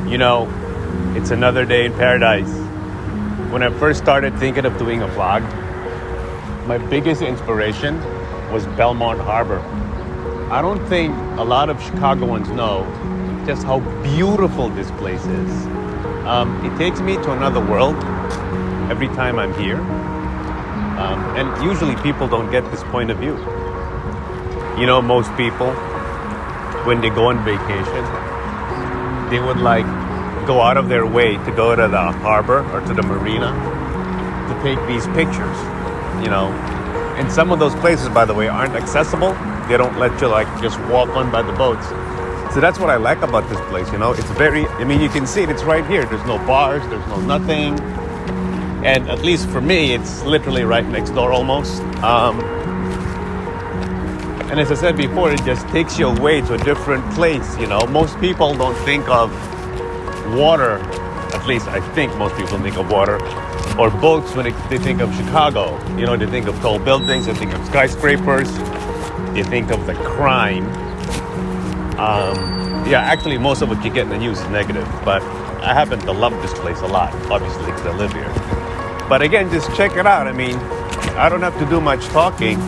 You know, it's another day in paradise. When I first started thinking of doing a vlog, my biggest inspiration was Belmont Harbor. I don't think a lot of Chicagoans know just how beautiful this place is. It takes me to another world every time I'm here. And usually people don't get this point of view. You know, most people, when they go on vacation, they would like go out of their way to go to the harbor or to the marina to take these pictures, you know. And some of those places, by the way, aren't accessible. They don't let you like just walk on by the boats. So that's what I like about this place, you know. It's very, I mean, you can see it, it's right here. There's no bars, there's no nothing. And at least for me, it's literally right next door almost. And as I said before, it just takes you away to a different place, you know. Most people don't think of water, at least I think most people think of water, or boats when they think of Chicago. You know, they think of tall buildings, they think of skyscrapers, they think of the crime. Yeah, actually most of what you get in the news is negative, but I happen to love this place a lot, obviously, because I live here. But again, just check it out. I mean, I don't have to do much talking.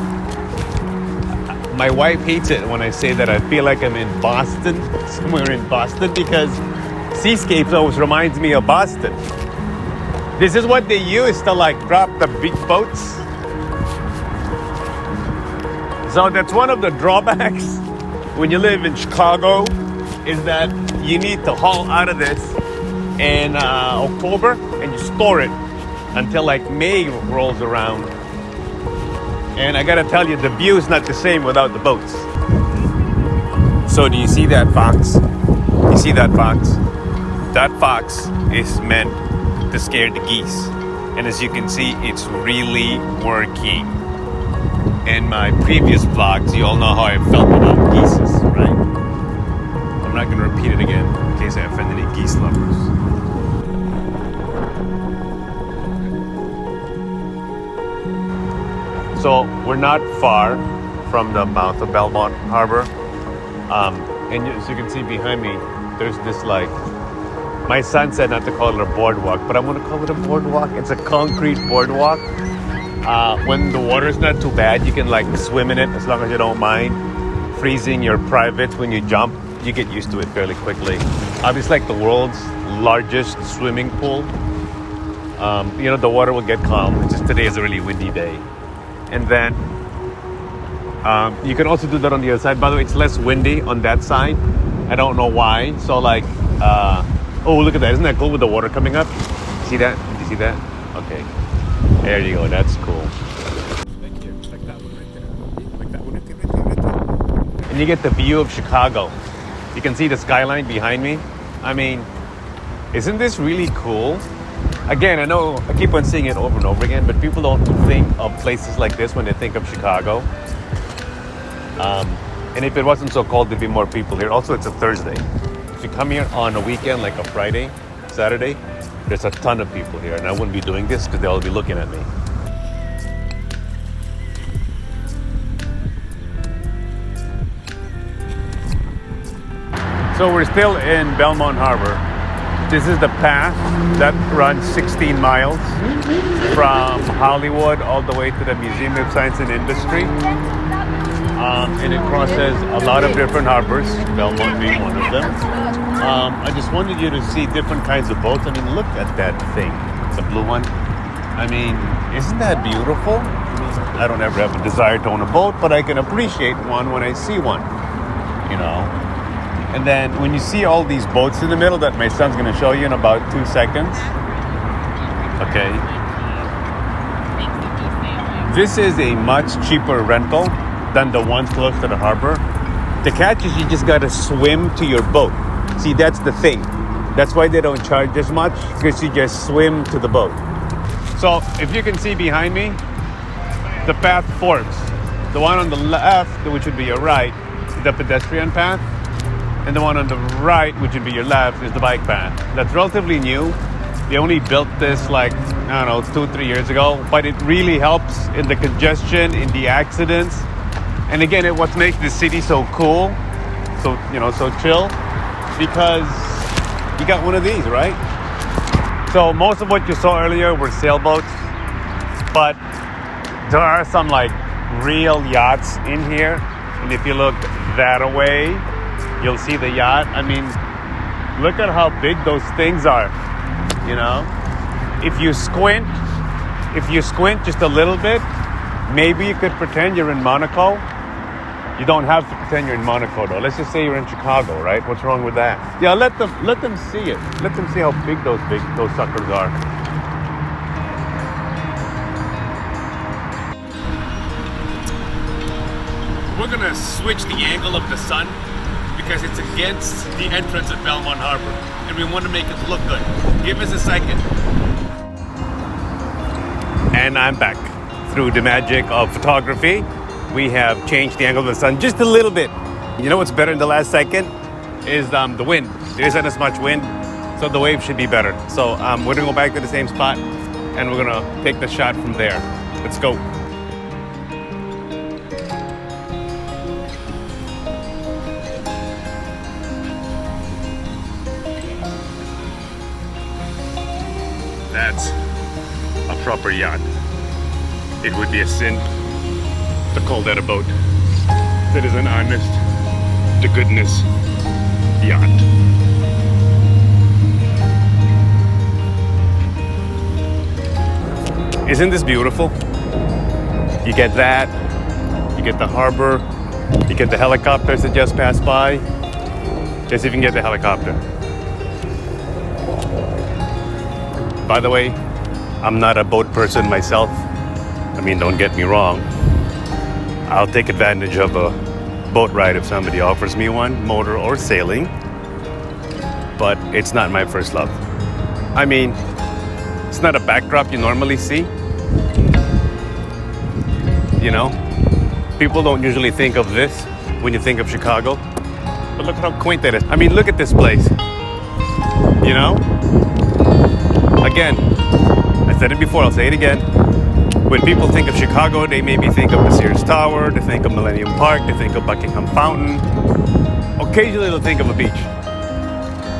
My wife hates it when I say that I feel like I'm in Boston, somewhere in Boston, because seascapes always reminds me of Boston. This is what they use to like drop the big boats. So that's one of the drawbacks when you live in Chicago, is that you need to haul out of this in October and you store it until like May rolls around. And I gotta tell you, the view is not the same without the boats. So do you see that fox? You see that fox? That fox is meant to scare the geese. And as you can see, it's really working. In my previous vlogs, you all know how I felt about geese, right? I'm not gonna repeat it again in case I offend any geese lovers. So we're not far from the mouth of Belmont Harbor. And as you can see behind me, there's this like, my son said not to call it a boardwalk, but I'm gonna call it a boardwalk. It's a concrete boardwalk. When the water's not too bad, you can like swim in it as long as you don't mind freezing your privates when you jump. You get used to it fairly quickly. It's like the world's largest swimming pool. You know, the water will get calm. It's just today is a really windy day. And then you can also do that on the other side. By the way, it's less windy on that side. I don't know why. So like, oh, look at that. Isn't that cool with the water coming up? See that? Did you see that? Okay. There you go. That's cool. Like here, like that one right there. Like that one right there. And you get the view of Chicago. You can see the skyline behind me. I mean, isn't this really cool? Again, I know I keep on seeing it over and over again, but people don't think of places like this when they think of Chicago. And if it wasn't so cold, there'd be more people here. Also, it's a Thursday. If you come here on a weekend, like a Friday, Saturday, there's a ton of people here, and I wouldn't be doing this because they'll all be looking at me. So we're still in Belmont Harbor. This is the path that runs 16 miles from Hollywood all the way to the Museum of Science and Industry. And it crosses a lot of different harbors, Belmont being one of them. I just wanted you to see different kinds of boats. I mean, look at that thing, the blue one. I mean, isn't that beautiful? I don't ever have a desire to own a boat, but I can appreciate one when I see one, you know. And then when you see all these boats in the middle that my son's going to show you in about 2 seconds. Okay. This is a much cheaper rental than the ones close to the harbor. The catch is you just got to swim to your boat. See, that's the thing. That's why they don't charge as much, because you just swim to the boat. So if you can see behind me, the path forks. The one on the left, which would be your right, is the pedestrian path. And the one on the right, which would be your left, is the bike path. That's relatively new. They only built this like, I don't know, 2-3 years ago, but it really helps in the congestion, in the accidents. And again, what makes the city so cool, so so chill, because you got one of these, right? So most of what you saw earlier were sailboats, but there are some like real yachts in here. And if you look that away, you'll see the yacht. I mean, look at how big those things are, If you squint just a little bit, maybe you could pretend you're in Monaco. You don't have to pretend you're in Monaco, though. Let's just say you're in Chicago, right? What's wrong with that? Yeah, let them see it. Let them see how big those suckers are. We're gonna switch the angle of the sun because it's against the entrance of Belmont Harbor, and we want to make it look good. Give us a second. And I'm back. Through the magic of photography, we have changed the angle of the sun just a little bit. You know what's better in the last second? Is the wind. There isn't as much wind, so the wave should be better. So we're gonna go back to the same spot, and we're gonna take the shot from there. Let's go. That's a proper yacht. It would be a sin to call that a boat. That is an honest to goodness yacht. Isn't this beautiful? You get that, you get the harbor, you get the helicopters that just passed by. Let's see if you can get the helicopter. By the way, I'm not a boat person myself. I mean, don't get me wrong. I'll take advantage of a boat ride if somebody offers me one, motor or sailing. But it's not my first love. I mean, it's not a backdrop you normally see. People don't usually think of this when you think of Chicago. But look how quaint that is. I mean, look at this place. Again, I said it before, I'll say it again. When people think of Chicago, they maybe think of the Sears Tower, they think of Millennium Park, they think of Buckingham Fountain. Occasionally they'll think of a beach.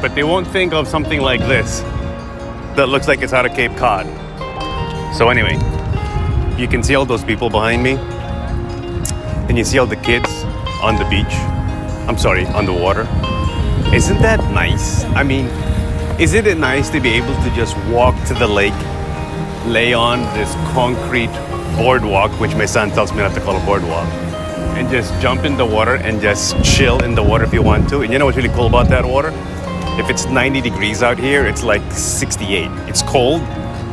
But they won't think of something like this that looks like it's out of Cape Cod. So anyway, you can see all those people behind me. And you see all the kids on the beach. I'm sorry, on the water. Isn't that nice? I mean, isn't it nice to be able to just walk to the lake, lay on this concrete boardwalk, which my son tells me not to call a boardwalk, and just jump in the water and just chill in the water if you want to. And you know what's really cool about that water? If it's 90 degrees out here, it's like 68. It's cold,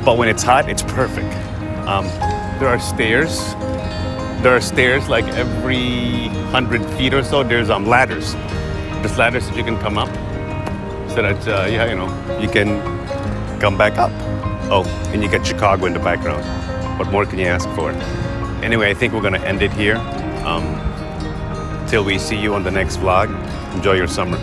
but when it's hot, it's perfect. There are stairs. There are stairs like every 100 feet or so. There's ladders. There's ladders that you can come up so that, you can come back up. Oh, and you get Chicago in the background. What more can you ask for? Anyway, I think we're going to end it here. Till we see you on the next vlog. Enjoy your summer.